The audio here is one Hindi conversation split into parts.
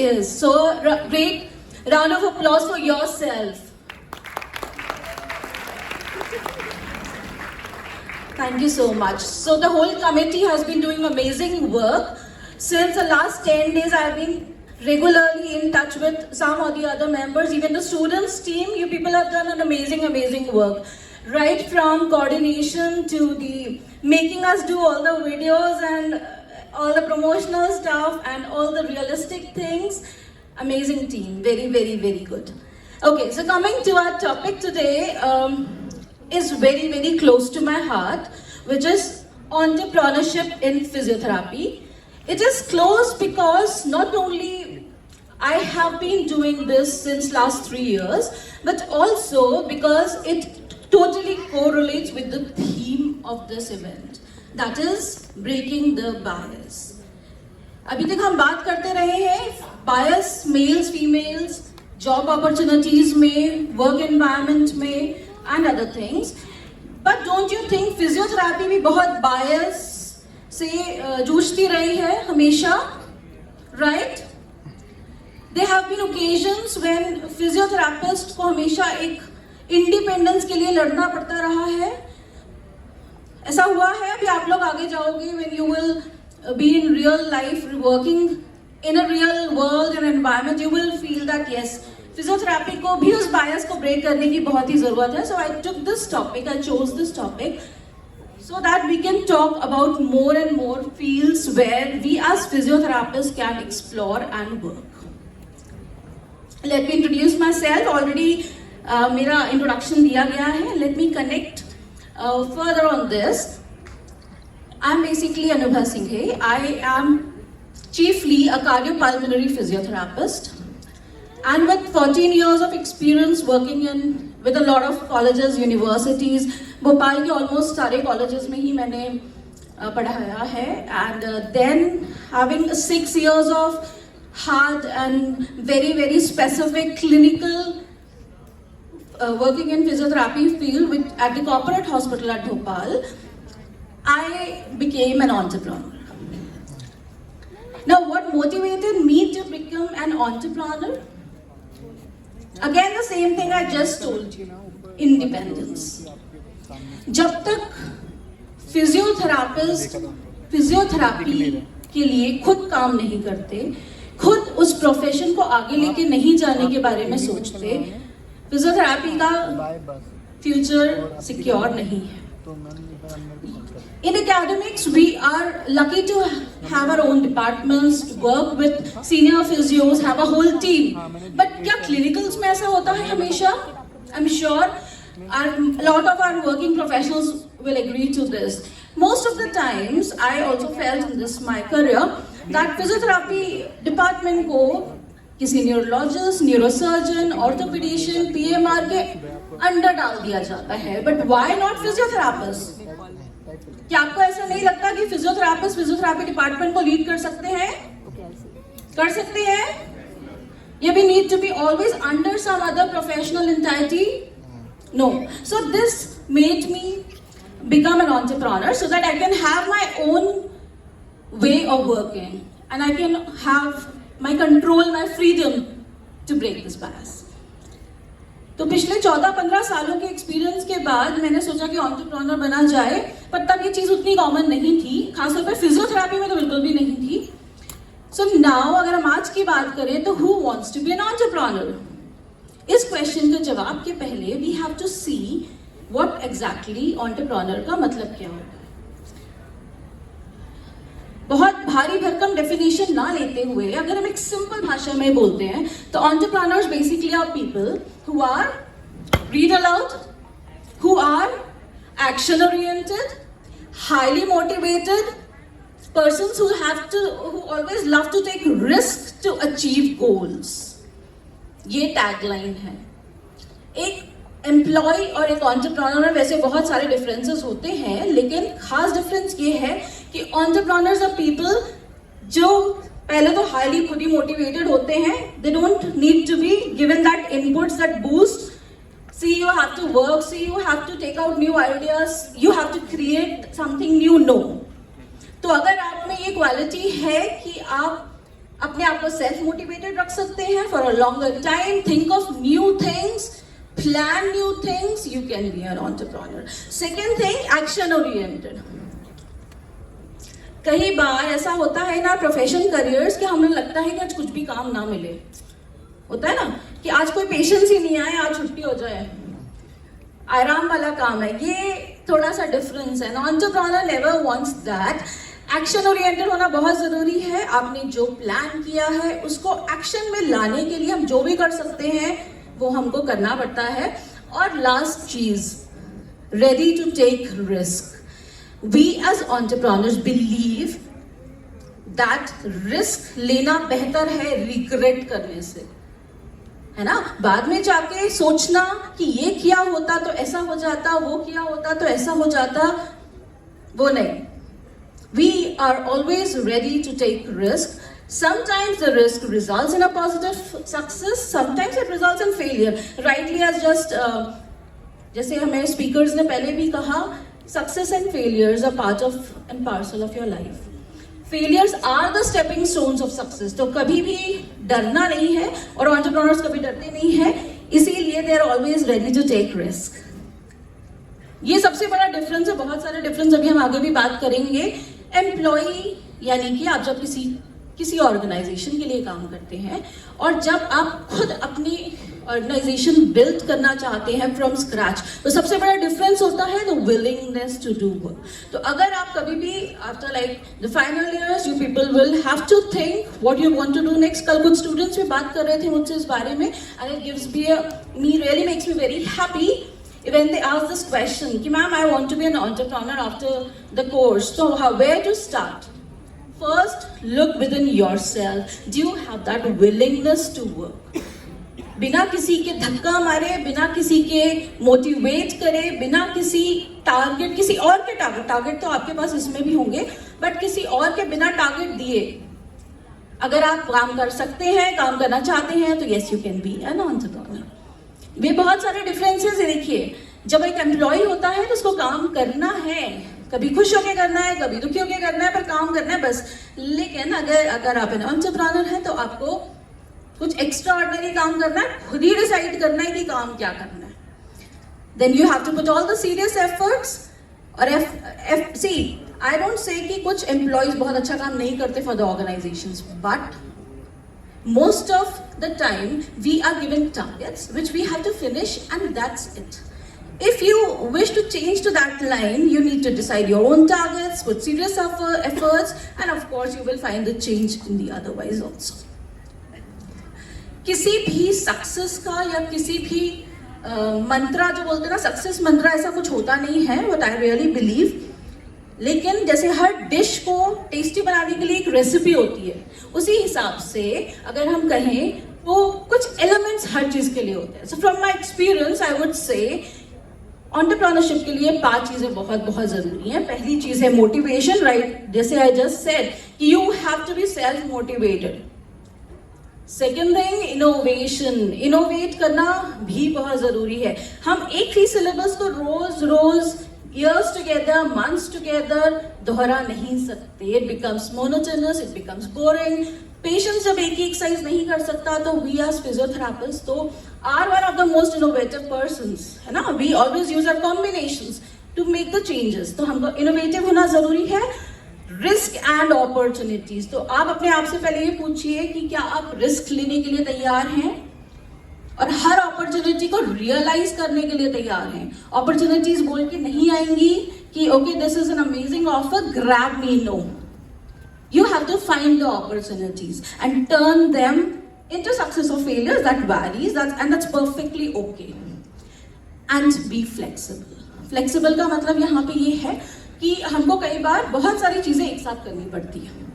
is. So great round of applause for yourself. Thank you so much. So the whole committee has been doing amazing work. Since the last 10 days, I've been regularly in touch with some of the other members, even the students team. You people have done an amazing work. Right from coordination to the making us do all the videos and all the promotional stuff and all the realistic things. Amazing team, very good. Okay, so coming to our topic today is very close to my heart, which is entrepreneurship in physiotherapy. It is close because not only I have been doing this since last 3 years, but also because it totally correlates with the theme of this event, that is breaking the bias. अभी तक हम बात करते रहे हैं bias, males, females, job opportunities में, work environment में and other things. But don't you think physiotherapy भी बहुत bias से जूझती रही है हमेशा, right? There have been occasions when physiotherapist को हमेशा एक इंडिपेंडेंस के लिए लड़ना पड़ता रहा है. ऐसा हुआ है, अभी आप लोग आगे जाओगे, when you will be in real life working in a real world and environment, you will feel that yes, physiotherapy को भी उस बायस को ब्रेक करने की बहुत ही जरूरत है. So I took this topic, I chose this topic so that we can talk about more and more fields where we as physiotherapists can explore and work. Let me introduce myself. Already मेरा introduction दिया गया है. Let me connect further on this. I'm basically Anubha Singhe. I am chiefly a cardiopulmonary physiotherapist, and with 14 years of experience working with a lot of colleges, universities, Bhopal के almost सारे colleges में ही मैंने पढ़ाया है, and then having 6 years of hard and very specific clinical working in physiotherapy field at the corporate hospital at Bhopal, I became an entrepreneur. Now, what motivated me to become an entrepreneur? Again, the same thing I just told you, independence. जब तक फिजियोथेरापिस्ट फिजियोथेरापी के लिए खुद काम नहीं करते, खुद उस प्रोफेशन को आगे लेके नहीं जाने के बारे में सोचते, फिजियोथेरापी का फ्यूचर सिक्योर नहीं है. In academics, we are lucky to have our own departments, work with senior physios, have a whole team. But क्या clinicals में ऐसा होता है हमेशा? I'm sure a lot of our working professionals will agree to this. Most of the times, I also felt in this my career that physiotherapy department को किसी neurologist, neurosurgeon, orthopedician, PMR के अंडर डाल दिया जाता है. But why not physiotherapists? क्या आपको ऐसा नहीं लगता कि फिजियोथेरापिस्ट फिजियोथेरापी डिपार्टमेंट को लीड कर सकते हैं? कर सकते हैं? या we need to be always under some other professional entity? No. So this made me become an entrepreneur so that I can have my own way of working and I can have my control, my freedom to break this bias. तो पिछले 14-15 सालों के एक्सपीरियंस के बाद मैंने सोचा कि एंटरप्रेन्योर बना जाए, पर तब ये चीज़ उतनी कॉमन नहीं थी, खासतौर पर फिजियोथेरेपी में तो बिल्कुल भी नहीं थी. सो नाउ अगर हम आज की बात करें तो who wants to be an entrepreneur? इस क्वेश्चन के जवाब के पहले we have to see what exactly entrepreneur का मतलब क्या होता है. बहुत भारी भरकम डेफिनेशन ना लेते हुए अगर हम एक सिंपल भाषा में बोलते हैं तो entrepreneurs basically are people who are read aloud, who are action oriented, highly motivated, persons who always love to take risks to achieve goals. ये टैगलाइन है. एक एम्प्लॉय और एक एंटरप्रेन्योर में वैसे बहुत सारे डिफरेंसेस होते हैं, लेकिन खास डिफरेंस ये है कि एंटरप्रेन्योर्स आर पीपल जो पहले तो हाईली खुद ही मोटिवेटेड होते हैं. They don't need to be given that inputs that boost. See you have to work, see you have to take out new ideas, you have to create something new. No, तो अगर आप में ये क्वालिटी है कि आप अपने आप को सेल्फ मोटिवेटेड रख सकते हैं for a longer time, think of new things, plan new things, you can be an entrepreneur. Second thing, action oriented. कई बार ऐसा होता है ना प्रोफेशन करियर्स कि हमें लगता है कि आज कुछ भी काम ना मिले, होता है ना कि आज कोई पेशेंस ही नहीं आए, आज छुट्टी हो जाए, आराम वाला काम है. ये थोड़ा सा डिफरेंस है. Entrepreneur never wants that. Action oriented होना बहुत जरूरी है. आपने जो प्लान किया है उसको एक्शन में लाने के लिए हम जो भी कर सकते हैं वो हमको करना पड़ता है. और लास्ट चीज, ready to take risk. We as entrepreneurs believe that risk लेना बेहतर है रिग्रेट करने से, है ना. बाद में जाके सोचना कि ये किया होता तो ऐसा हो जाता, वो किया होता तो ऐसा हो जाता, वो नहीं. We are always ready to take risk. Sometimes the risk results in a positive success, sometimes it results in failure. Rightly as just जैसे हमें speakers ने पहले भी कहा, success and failures are part of and parcel of your life. Failures are the stepping stones of success. तो कभी भी डरना नहीं है और entrepreneurs कभी डरते नहीं है, इसीलिए they are always ready to take risk. ये सबसे बड़ा डिफरेंस है. बहुत सारे डिफरेंस अभी हम आगे भी बात करेंगे. एम्प्लॉई यानी कि आप जब किसी ऑर्गेनाइजेशन के लिए काम करते हैं और जब आप खुद अपनी ऑर्गेनाइजेशन बिल्ड करना चाहते हैं फ्रॉम स्क्रैच, तो सबसे बड़ा डिफरेंस होता है the willingness to do work. तो अगर आप कभी भी after like the final years you people will have to think what you want to do next. कल कुछ स्टूडेंट्स भी बात कर रहे थे मुझसे इस बारे में, and it gives me really makes me very happy when they ask this question कि ma'am I want to be an entrepreneur after the course, so where to start? First, look within yourself. Do you have that willingness to work? बिना किसी के धक्का मारे, बिना किसी के मोटिवेट करे, बिना किसी टारगेट, किसी और के टारगेट तो आपके पास इसमें भी होंगे, बट किसी और के बिना टारगेट दिए अगर आप काम कर सकते हैं, काम करना चाहते हैं, तो yes you can be an entrepreneur. वे बहुत सारे डिफरेंसेस है. देखिए, जब एक एम्प्लॉय होता है तो उसको काम करना है, कभी खुश होकर करना है, कभी दुखी होकर करना है, पर काम करना है बस. लेकिन अगर आप एक एंटरप्रेन्योर हैं तो आपको कुछ एक्स्ट्रा ऑर्डिनरी काम करना है, खुद ही डिसाइड करना है कि काम क्या करना है. Then you have to put all the serious efforts. और सी आई डोंट से कि कुछ एम्प्लॉयज बहुत अच्छा काम नहीं करते for the organisations, but most of the time we are given targets which we have to finish, and that's it. If you wish to change to that line, you need to decide your own targets, put serious efforts, and of course you will find the change in the otherwise also. किसी भी सक्सेस का या किसी भी मंत्रा जो बोलते हैं ना, सक्सेस मंत्रा, ऐसा कुछ होता नहीं है, what I really believe. लेकिन जैसे हर डिश को टेस्टी बनाने के लिए एक रेसिपी होती है, उसी हिसाब से अगर हम कहें तो कुछ एलिमेंट्स हर चीज के लिए होते हैं. So from my experience I would say entrepreneurship के लिए 5 चीजें बहुत बहुत जरूरी हैं. पहली चीज है मोटिवेशन, राइट, जैसे आई जस्ट सेड कि you have to be self motivated. Second thing, innovation. Innovate करना भी बहुत जरूरी है. हम एक ही सिलेबस को रोज years together, months together दोहरा नहीं सकते. It becomes monotonous, it becomes boring. Patients जब एक ही एक्सरसाइज नहीं कर सकता तो we as physiotherapists तो are one of the most innovative persons, है ना. We always use our combinations to make the changes. तो हमको innovative होना जरूरी है. Risk and opportunities. तो आप अपने आप से पहले ये पूछिए कि क्या आप रिस्क लेने के लिए तैयार हैं और हर अपॉर्चुनिटी को रियलाइज करने के लिए तैयार हैं. अपॉर्चुनिटीज बोल के नहीं आएंगी कि okay this is an amazing offer, grab me. No, you have to find the opportunities and turn them into success or failures. That varies and that's perfectly okay. And be flexible. Flexible का मतलब यहाँ पे ये है कि हमको कई बार बहुत सारी चीजें एक साथ करनी पड़ती है.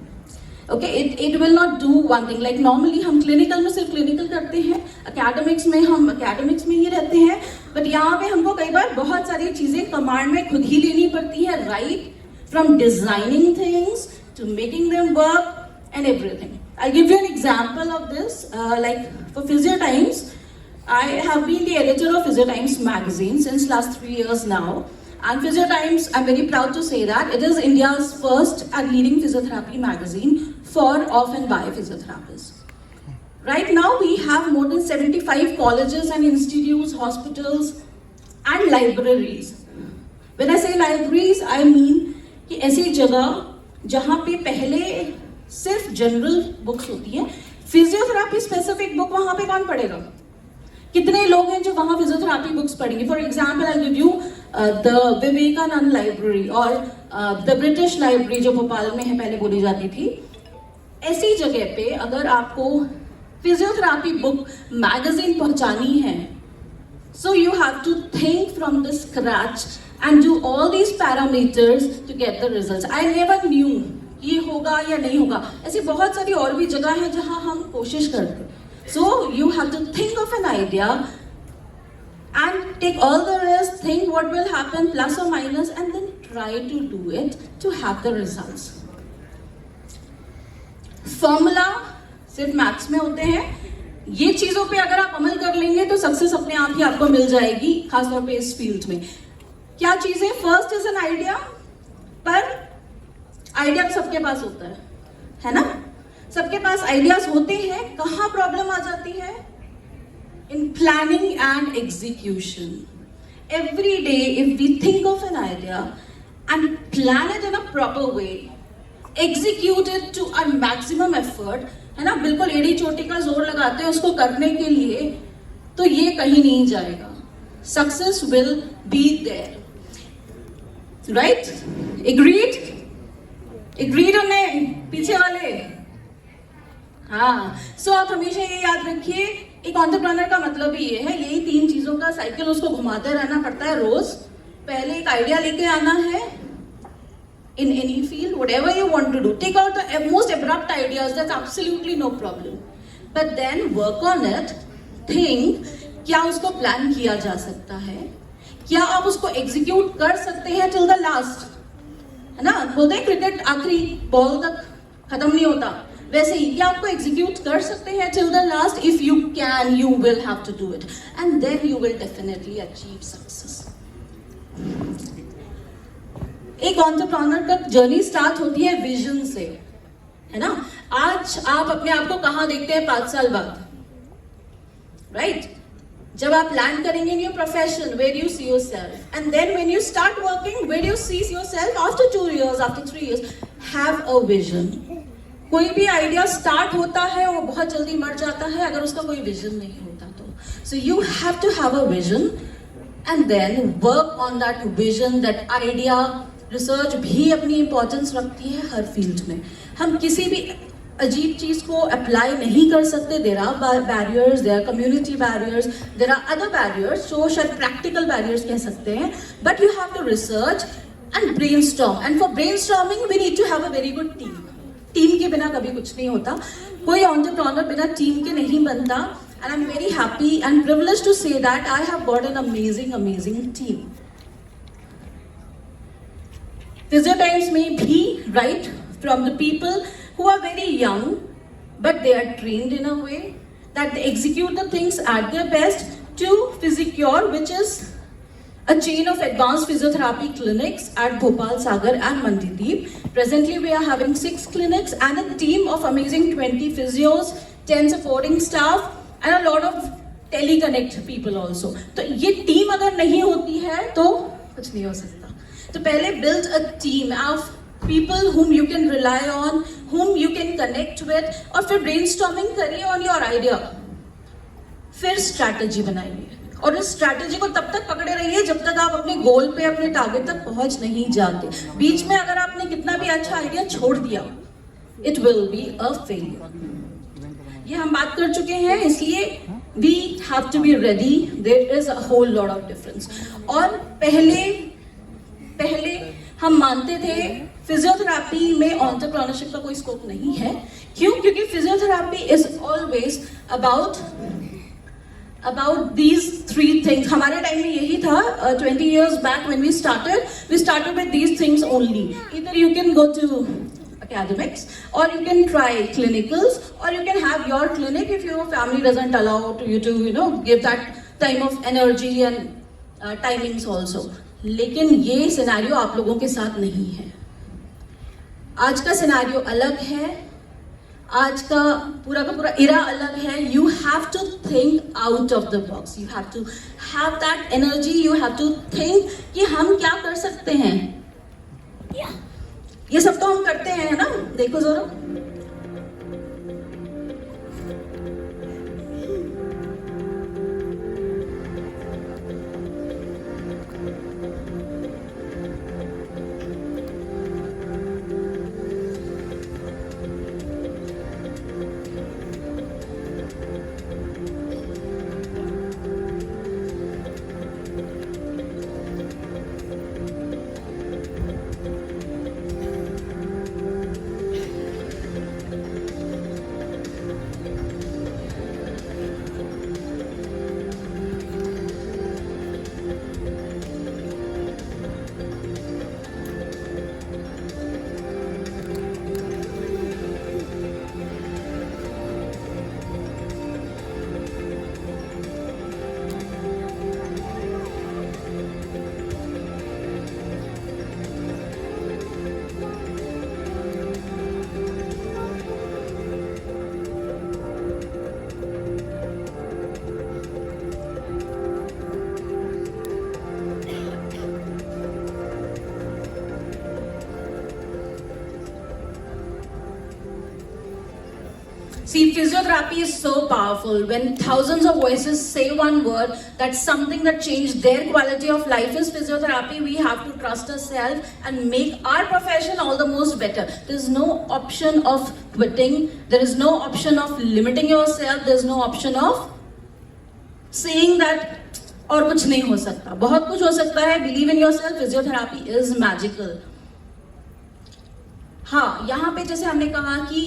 Okay, it will not do one thing. Like normally हम क्लिनिकल में सिर्फ क्लिनिकल करते हैं, एकेडमिक्स में हम एकेडमिक्स में ही रहते हैं, बट यहाँ पे हमको कई बार बहुत सारी चीजें कमांड में खुद ही लेनी पड़ती है. Right, from designing things to making them work and everything. I give you an example of this. Like for physio times, I have been the editor of Physio Times magazine since last 3 years now. And Physio Times, I'm very proud to say that it is India's first and leading physiotherapy magazine for of and by physiotherapists. Right now we have more than 75 colleges and institutes, hospitals and libraries. When I say libraries, I mean कि ऐसी जगह जहाँ पे पहले सिर्फ जनरल बुक्स होती हैं, फिजियोथेरापी स्पेसिफिक बुक वहाँ पे कौन पढ़ेगा? कितने लोग हैं जो वहाँ फिजियोथेरापी बुक्स पढ़ेंगे? For example I give you the Vivekananda library और द ब्रिटिश लाइब्रेरी जो भोपाल में है, पहले बोली जाती थी। ऐसी जगह पे अगर आपको फिजियोथेरापी बुक मैगजीन पहुंचानी है, so you have to think from the scratch and do all these parameters to get the results. I never knew ये होगा या नहीं होगा। ऐसी बहुत सारी और भी जगह है जहां हम कोशिश करते हैं। So you have to think of an idea and take all the risk, think what will happen plus or minus, and then try to do it to have the results. Formula सिर्फ मैथ्स में होते हैं, ये चीजों पे अगर आप अमल कर लेंगे तो सक्सेस अपने आप ही आपको मिल जाएगी, खासतौर पे इस फील्ड में। क्या चीजें? फर्स्ट इज एन आइडिया, पर आइडिया सबके पास होता है ना? सबके पास आइडियाज होते हैं। कहाँ प्रॉब्लम आ जाती है? In planning and execution. Every day if we think of an idea and plan it in a proper way, execute it to a maximum effort, है ना, बिल्कुल एड़ी चोटी का जोर लगाते हैं उसको करने के लिए, तो ये कहीं नहीं जाएगा। Success will be there, right? Agreed? Agreed होने पीछे वाले? हाँ। सो आप हमेशा ये याद रखिए, एक एंटरप्रेन्योर का मतलब ही ये है, यही 3 चीजों का साइकिल उसको घुमाते रहना पड़ता है रोज। पहले एक आइडिया लेके आना है in any field, whatever you want to do. Take out the most abrupt ideas, that's absolutely no problem. But then work on it, think, क्या उसको प्लान किया जा सकता है? क्या आप उसको एग्जीक्यूट कर सकते हैं till the last? है ना, बोलते हैं क्रिकेट आखिरी बॉल तक खत्म नहीं होता, वैसे ही क्या आपको एग्जीक्यूट कर सकते हैं till the last? If you can, you will have to do it, and then you will definitely achieve success. एक एंटरप्रेन्योर का जर्नी स्टार्ट होती है विजन से, है ना? आज आप अपने आप को कहां देखते हैं 5 साल बाद, राइट? जब आप प्लान करेंगे in your profession, where you see yourself, and then when you start working, where you see yourself after 2 years, after 3 years. Have a vision. कोई भी आइडिया स्टार्ट होता है वो बहुत जल्दी मर जाता है अगर उसका कोई विजन नहीं होता तो. So you have to have a vision and then work on that vision, that idea. Research भी अपनी इंपॉर्टेंस रखती है हर फील्ड में. हम किसी भी अजीब चीज को अप्लाई नहीं कर सकते. There are barriers, there are community barriers, there are other barriers, जो शायद प्रैक्टिकल बैरियर्स कह सकते हैं. But you have to research and brainstorm, and for brainstorming we need to have a very good team. Team के बिना कभी कुछ नहीं होता. कोई एंटरप्रेन्योर बिना टीम के नहीं बनता. And I am very happy and privileged to say that I have got an amazing team. Physiotypes may be right from the people who are very young, but they are trained in a way that they execute the things at their best, to Physicure, which is a chain of advanced physiotherapy clinics at Bhopal, Sagar and Mandideep. Presently we are having 6 clinics and a team of amazing 20 physios, 10 supporting staff and a lot of teleconnect people also. तो ये टीम अगर नहीं होती है तो कुछ नहीं हो सकता. तो पहले build a team of people whom you can rely on, whom you can connect with, और फिर brainstorming करिए on your idea. फिर strategy बनाइए और इस strategy को तब तक पकड़े रहिए जब तक आप अपने goal पे, अपने target तक पहुंच नहीं जाते. बीच में अगर आपने कितना भी अच्छा idea छोड़ दिया, it will be a failure. ये हम बात कर चुके हैं, इसलिए we have to be ready. There is a whole lot of difference. और पहले हम मानते थे फिजियोथेरेपी में एंटरप्रेन्योरशिप का कोई स्कोप नहीं है. क्यों? क्योंकि physiotherapy is always about these 3 things. हमारे टाइम में यही था. 20 years back when we started with these things only. Either you can go to academics, or you can try clinicals, or you can have your clinic if your family doesn't allow you to give that time of energy and timings also. लेकिन ये सिनेरियो आप लोगों के साथ नहीं है. आज का सिनेरियो अलग है. आज का पूरा इरा अलग है. You have to think out of the box. You have to have that energy. You have to think कि हम क्या कर सकते हैं. ये सब तो हम करते हैं, है ना? देखो जरा. See, physiotherapy is so powerful. When thousands of voices say one word, that's something that changed their quality of life is physiotherapy. We have to trust ourselves and make our profession all the most better. There's no option of quitting. There is no option of limiting yourself. There's no option of saying that और कुछ नहीं हो सकता. बहुत कुछ हो सकता है. Believe in yourself. Physiotherapy is magical. हाँ, यहाँ पे जैसे हमने कहा कि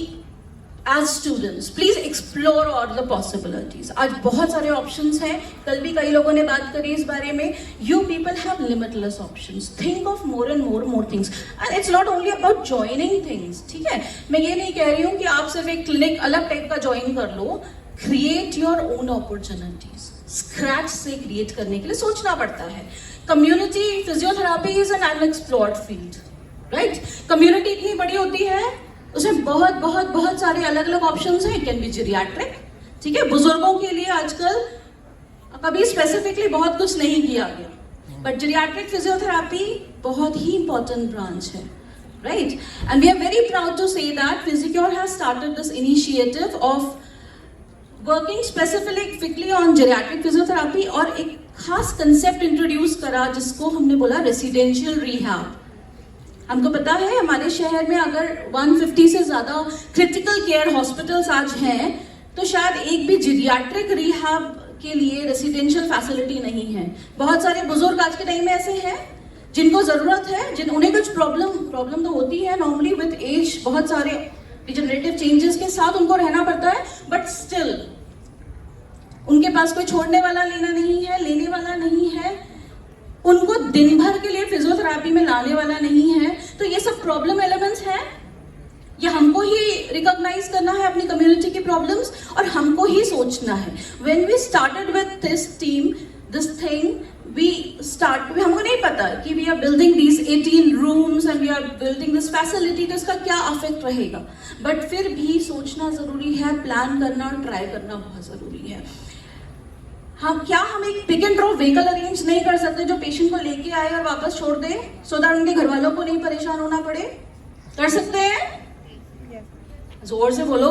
as students, please explore all the possibilities. आज बहुत सारे options हैं. कल भी कई लोगों ने बात करी इस बारे में. You people have limitless options. Think of more and more things. And it's not only about joining things. ठीक है? मैं ये नहीं कह रही हूँ कि आप सिर्फ एक clinic अलग टाइप का join कर लो. Create your own opportunities. Scratch से create करने के लिए सोचना पड़ता है. Community physiotherapy is an unexplored field. Right? Community इतनी बड़ी होती है. उसमें बहुत सारे अलग अलग ऑप्शंस हैं. Can be geriatric. ठीक है, बुजुर्गों के लिए आजकल कभी स्पेसिफिकली बहुत कुछ नहीं किया गया, बट जीरियाट्रिक फिजियोथेरेपी बहुत ही इंपॉर्टेंट ब्रांच है, right? And we are very proud to say that Physicure has started this initiative of working specifically on geriatric physiotherapy और एक खास कंसेप्ट इंट्रोड्यूस करा जिसको हमने बोला रेसिडेंशियल रिहैब. हमको पता है हमारे शहर में अगर 150 से ज्यादा क्रिटिकल केयर हॉस्पिटल्स आज हैं तो शायद एक भी जीरियाट्रिक रिहैब के लिए रेसिडेंशियल फैसिलिटी नहीं है. बहुत सारे बुजुर्ग आज के टाइम में ऐसे हैं जिनको जरूरत है, उन्हें कुछ प्रॉब्लम तो होती है नॉर्मली विद एज, बहुत सारे डिजेनरेटिव चेंजेस के साथ उनको रहना पड़ता है, बट स्टिल उनके पास कोई छोड़ने वाला लेने वाला नहीं है, उनको दिन भर के लिए फिजियोथेरेपी में लाने वाला नहीं है. तो ये सब प्रॉब्लम एलिमेंट्स हैं. ये हमको ही रिकॉग्नाइज करना है अपनी कम्युनिटी की प्रॉब्लम्स और हमको ही सोचना है. When we started with this team this thing हमको नहीं पता कि we are building these 18 rooms and we are building this facility, तो इसका क्या अफेक्ट रहेगा. बट फिर भी सोचना जरूरी है, प्लान करना और ट्राई करना बहुत जरूरी है. हम एक pick and drop vehicle arrange नहीं कर सकते जो पेशेंट को लेके आए और वापस छोड़ दे सो दैट उनके घर वालों को नहीं परेशान होना पड़े? कर सकते हैं? जोर से बोलो.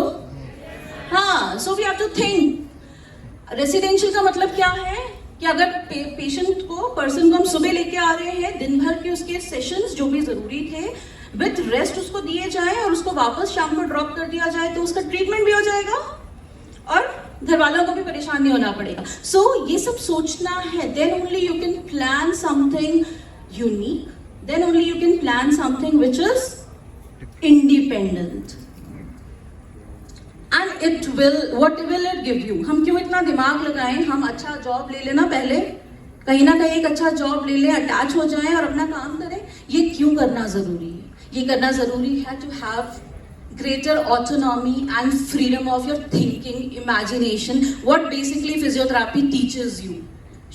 हाँ, so we have to think. Residential का मतलब क्या है कि अगर पेशेंट को पर्सन को हम सुबह लेके आ रहे हैं, दिन भर के उसके सेशंस जो भी जरूरी थे विद रेस्ट उसको दिए जाए और उसको वापस शाम को ड्रॉप कर दिया जाए तो उसका ट्रीटमेंट भी हो जाएगा और घर वालों को भी परेशान नहीं होना पड़ेगा. सो ये सब सोचना है. Then only you can plan something unique. Then only you can plan something which is independent. And what will it give you? हम क्यों इतना दिमाग लगाएं? हम अच्छा जॉब ले लेना, पहले कहीं ना कहीं एक अच्छा जॉब ले लें, अटैच हो जाएं और अपना काम करें. ये क्यों करना जरूरी है? ये करना जरूरी है to have greater autonomy and freedom of your thinking, imagination, what basically physiotherapy teaches you.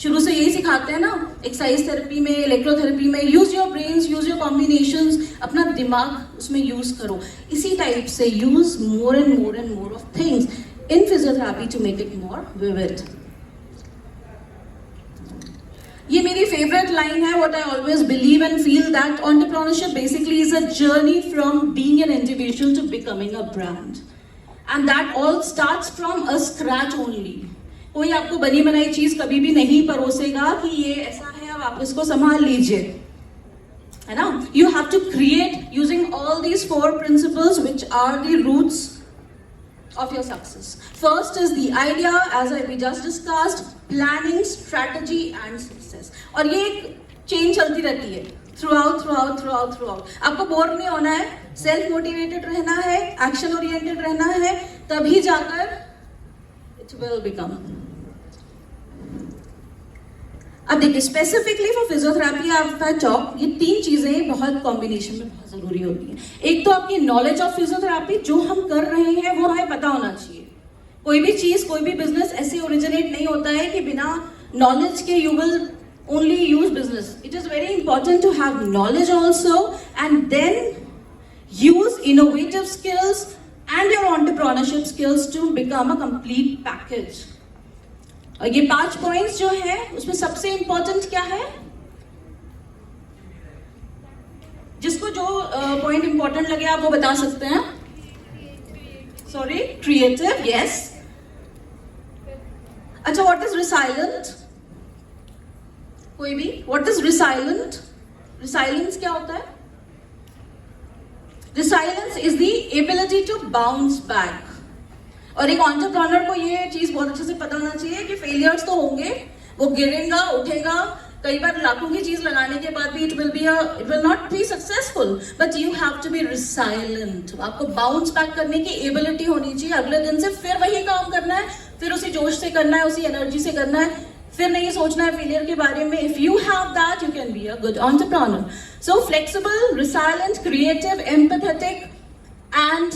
शुरू से यही सिखाते हैं ना, एक्सरसाइज थेरेपी में, इलेक्ट्रोथेरेपी में, use your brains, use your combinations, अपना दिमाग उसमें यूज करो. इसी टाइप से use more and more of things in physiotherapy to make it more vivid. ये मेरी फेवरेट लाइन है. What I always believe and feel that entrepreneurship basically is a journey from being an individual to becoming a brand, and that all starts from a scratch only. कोई आपको बनी बनाई चीज कभी भी नहीं परोसेगा कि ये ऐसा है, अब आप इसको संभाल लीजिए, है ना. You have to create using all these 4 principles which are the roots of your success. First is the idea, as we just discussed, planning, strategy and success. और ये एक चेंज चलती रहती है throughout. आपको बोर नहीं होना है, सेल्फ मोटिवेटेड रहना है, एक्शन ओरिएंटेड रहना है, तभी जाकर it will become. अब देखिए, स्पेसिफिकली फॉर फिजियोथेरेपी आपका टॉक, ये 3 चीजें बहुत कॉम्बिनेशन में बहुत जरूरी होती है. एक तो आपकी नॉलेज ऑफ फिजियोथेरेपी, जो हम कर रहे हैं वो हमें पता होना चाहिए. कोई भी चीज, कोई भी बिजनेस ऐसे ओरिजिनेट नहीं होता है कि बिना नॉलेज के you will only use business. It is very important to have knowledge also, and then use innovative skills and your entrepreneurship skills to become a complete package. और ये 5 पॉइंट्स जो है उसमें सबसे इंपॉर्टेंट क्या है? जिसको जो पॉइंट इंपॉर्टेंट लगे आप वो बता सकते हैं. Sorry, creative, yes. अच्छा, व्हाट इज रिसाइलेंट? कोई भी, व्हाट इज रिसाइलेंट? रिसाइलेंस क्या होता है? Resilience is the ability to bounce back. और एक एंटरप्रेन्योर को ये चीज बहुत अच्छे से पता होना चाहिए कि फेलियर्स तो होंगे, वो गिरेगा, उठेगा, कई बार लाखों की चीज लगाने के बाद भी it will not be successful, but you have to be resilient. आपको बाउंस बैक करने की एबिलिटी होनी चाहिए. अगले दिन से फिर वही काम करना है, फिर उसी जोश से करना है, उसी एनर्जी से करना है, फिर नहीं सोचना है फेलियर के बारे में. If you have that, you can be a good entrepreneur. So flexible, resilient, creative, empathetic, and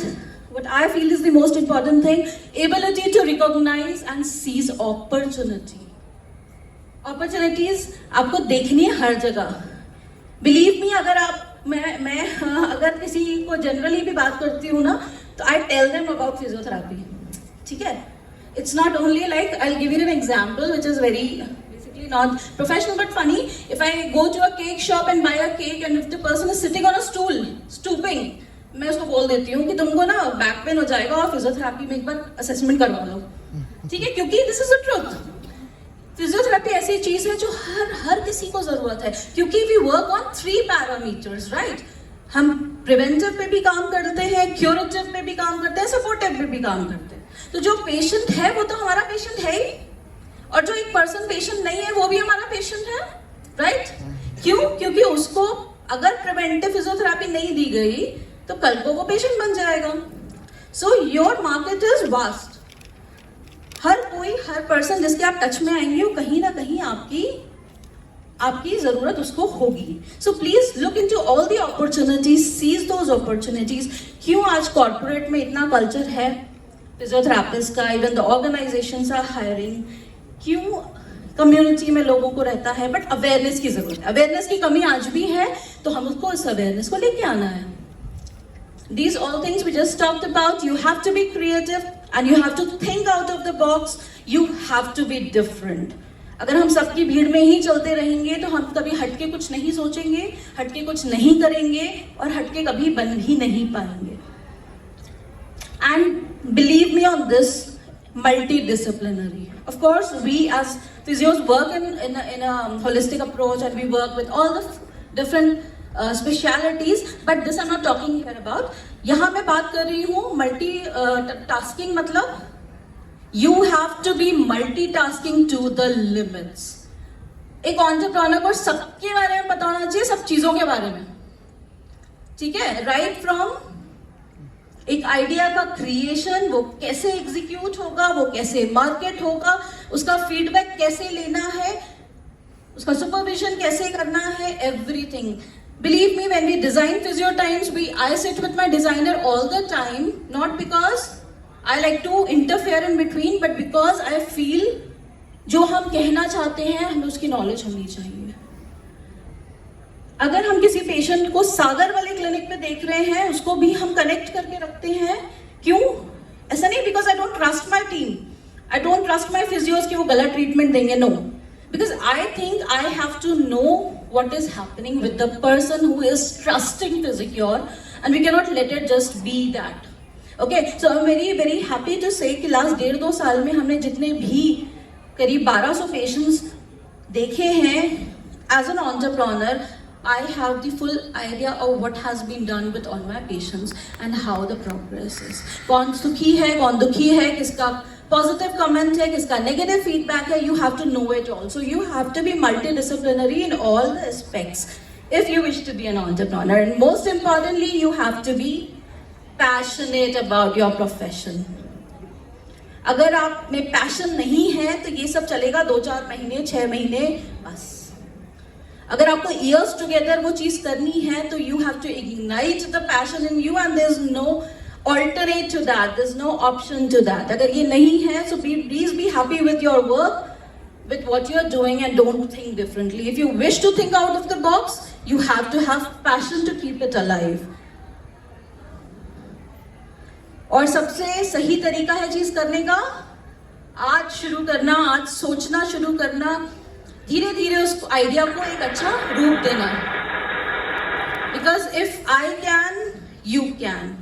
what I feel is the most important thing, ability to recognize and seize opportunity. Opportunities आपको देखनी है हर जगह. Believe me, अगर आप मैं अगर किसी को जनरली भी बात करती हूँ ना, तो I tell them about physiotherapy. ठीक है? It's not only like, I'll give you an example which is very basically not professional but funny. If I go to a cake shop and buy a cake and if the person is sitting on a stool, stooping, मैं उसको बोल देती हूँ कि तुमको ना बैक पेन हो जाएगा और फिजियोथेरेपी में एक बार असेसमेंट करवा लो. ठीक है? क्योंकि this is the truth. Physiotherapy ऐसी चीज है जो हर किसी को जरूरत है, क्योंकि we work on 3 parameters, right. हम प्रिवेंटिव पे भी काम करते हैं, क्यूरेटिव पे भी काम करते हैं, सपोर्टिव पे भी काम करते हैं. तो जो पेशेंट है वो तो हमारा पेशेंट है ही, और जो एक पर्सन पेशेंट नहीं है वो भी हमारा पेशेंट है, राइट. क्यों? क्योंकि उसको अगर प्रिवेंटिव फिजियोथेरेपी नहीं दी गई तो कल को वो पेशेंट बन जाएगा. So your market is vast. हर कोई, हर पर्सन जिसके आप टच में आएंगे वो कहीं ना कहीं आपकी जरूरत उसको होगी. So please look into all the opportunities, seize those opportunities. क्यों आज कॉर्पोरेट में इतना कल्चर है फिजियोथेरेपिस्ट का, even the organisations are hiring. क्यों कम्युनिटी में लोगों को रहता है, बट अवेयरनेस की जरूरत है. अवेयरनेस की कमी आज भी है, तो हम उसको इस अवेयरनेस को लेके आना है. These all things we just talked about. You have to be creative and you have to think out of the box. You have to be different. अगर हम सबकी भीड़ में ही चलते रहेंगे तो हम कभी हटके कुछ नहीं सोचेंगे, हटके कुछ नहीं करेंगे और हटके कभी बन भी नहीं पाएंगे. And believe me on this, multidisciplinary. Of course, we as physios work in a holistic approach and we work with all the different specialities, but this I'm not talking here about. यहाँ मैं बात कर रही हूँ multitasking, मतलब you have to be multitasking to the limits. एक एंटरप्रेन्योर को सबके बारे में पता होना चाहिए, सब चीजों के बारे में. ठीक है? राइट फ्रॉम एक आइडिया का क्रिएशन, वो कैसे एग्जीक्यूट होगा, वो कैसे मार्केट होगा, उसका फीडबैक कैसे लेना है, उसका सुपरविजन कैसे करना है, everything. Believe me, when we design PhysioTimes, I sit with my designer all the time, not because I like to interfere in between, but because I feel जो हम कहना चाहते हैं हमें उसकी नॉलेज होनी चाहिए। अगर हम किसी पेशेंट को सागर वाले क्लिनिक में देख रहे हैं, उसको भी हम कनेक्ट करके रखते हैं, क्यों? ऐसा नहीं because I don't trust my team, I don't trust my physios कि वो गलत ट्रीटमेंट देंगे, no, because I think I have to know what is happening with the person who is trusting Physicure, and we cannot let it just be that. Okay, so I'm very very happy to say कि last 1.5-2 साल में हमने जितने भी करीब 1200 patients देखे हैं, as an entrepreneur I have the full idea of what has been done with all my patients and how the progress is. कौन सुखी है, कौन दुखी है, किसका positive comment है, किसका negative feedback है, you have to know it all. So you have to be multidisciplinary in all the aspects if you wish to be an entrepreneur. And most importantly, you have to be passionate about your profession. अगर आप में passion नहीं है तो ये सब चलेगा 2-4 महीने, 6 महीने बस। अगर आपको years together वो चीज करनी है तो you have to ignite the passion in you, and there's no alternate to that, there's no option to that. अगर ये नहीं है so please be happy with your work, with what you're doing, and don't think differently. If you wish to think out of the box, you have to have passion to keep it alive. और सबसे सही तरीका है चीज करने का, आज शुरू करना, आज सोचना शुरू करना, धीरे धीरे उस आइडिया को एक अच्छा रूप देना। Because if I can you can,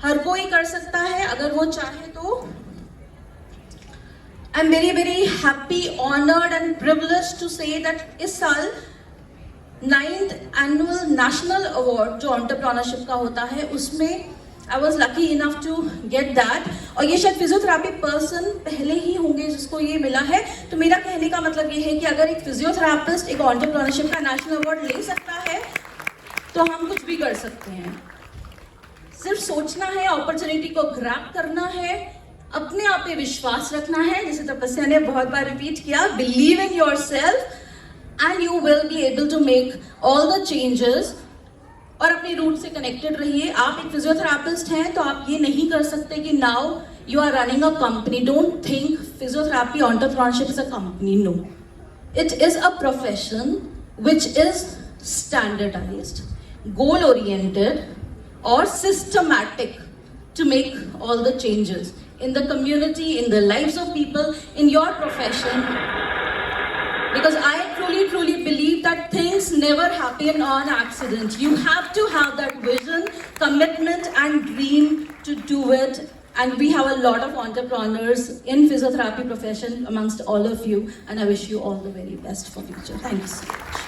हर कोई कर सकता है अगर वो चाहे तो। I am very very happy, honoured and privileged to say that इस साल 9th एनुअल नेशनल अवार्ड जो एंटरप्रेन्योरशिप का होता है उसमें I was lucky enough to get that. और ये शायद फिजियोथेरेपी पर्सन पहले ही होंगे जिसको ये मिला है। तो मेरा कहने का मतलब ये है कि अगर एक फिजियोथेरेपिस्ट एक एंटरप्रेन्योरशिप का नेशनल अवार्ड ले सकता है तो हम कुछ भी कर सकते हैं। सिर्फ सोचना है, अपॉर्चुनिटी को ग्रैब करना है, अपने आप पे विश्वास रखना है, जैसे तपस्या ने बहुत बार रिपीट किया, believe in yourself and you will be able to make all the changes. और अपनी रूट से कनेक्टेड रहिए। आप एक फिजियोथेरेपिस्ट हैं तो आप ये नहीं कर सकते कि now you are running a company. Don't think physiotherapy entrepreneurship is a company, no, it is a profession which is standardised, goal oriented और systematic to make all the changes in the community, in the lives of people, in your profession. Because I truly believe that things never happen on accident. You have to have that vision, commitment and dream to do it. And we have a lot of entrepreneurs in physiotherapy profession amongst all of you. And I wish you all the very best for future. Thank you so much.